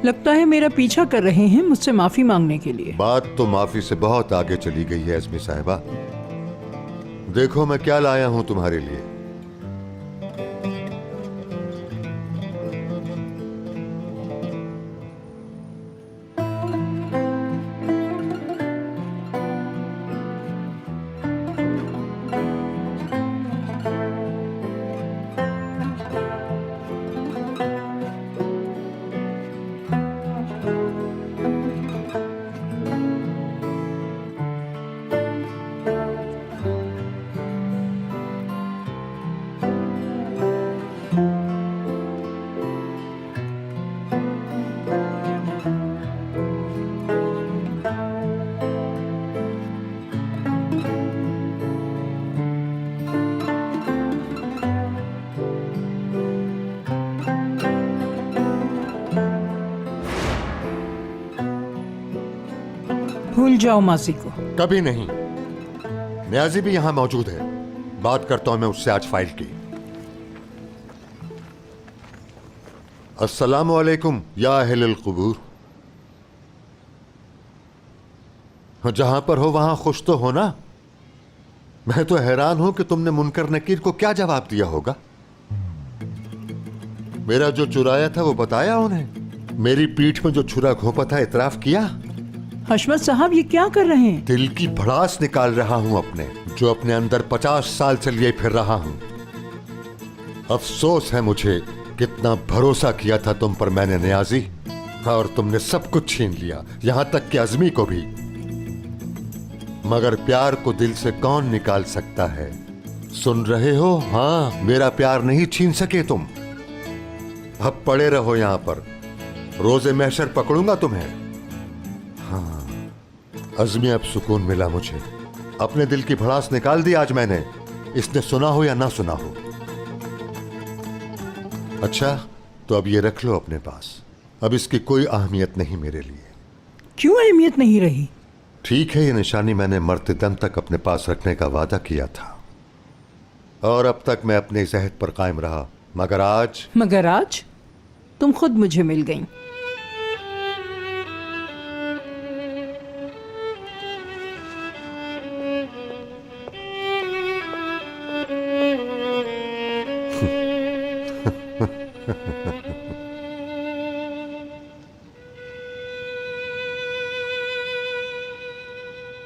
लगता है मेरा पीछा कर रहे हैं मुझसे माफी मांगने के लिए। बात तो माफी से बहुत आगे चली गई है अज़मी साहिबा। देखो मैं क्या लाया हूं तुम्हारे लिए। भूल जाओ माजी को। कभी नहीं। न्याजी भी यहां मौजूद है, बात करता हूं मैं उससे आज फाइल की। अस्सलामु अलैकुम या अहलल कुबूर। जहां पर हो वहां खुश तो हो ना। मैं तो हैरान हूं कि तुमने मुनकर नकीर को क्या जवाब दिया होगा। मेरा जो चुराया था वो बताया उन्हें। मेरी पीठ में जो छुरा घोंपा था इतराफ किया। हशमत साहब ये क्या कर रहे हैं? दिल की भड़ास निकाल रहा हूं अपने, जो अपने अंदर 50 साल से लिए फिर रहा हूं। अफसोस है मुझे, कितना भरोसा किया था तुम पर मैंने न्याजी, और तुमने सब कुछ छीन लिया, यहां तक कि अज़मी को भी। मगर प्यार को दिल से कौन निकाल सकता है? सुन रहे हो? हाँ, मेरा प्यार नहीं छीन सके तुम। अब पड़े रहो यहां पर, रोजे महशर पकड़ूंगा तुम्हें। हाँ अज़मी, अब सुकून मिला मुझे। अपने दिल की भड़ास निकाल दी आज मैंने, इसने सुना हो या ना सुना हो। अच्छा तो अब ये रख लो अपने पास, अब इसकी कोई अहमियत नहीं मेरे लिए। क्यों अहमियत नहीं रही? ठीक है, ये निशानी मैंने मरते दम तक अपने पास रखने का वादा किया था, और अब तक मैं अपने इस अहद पर कायम रहा। मगर आज तुम खुद मुझे मिल गईं।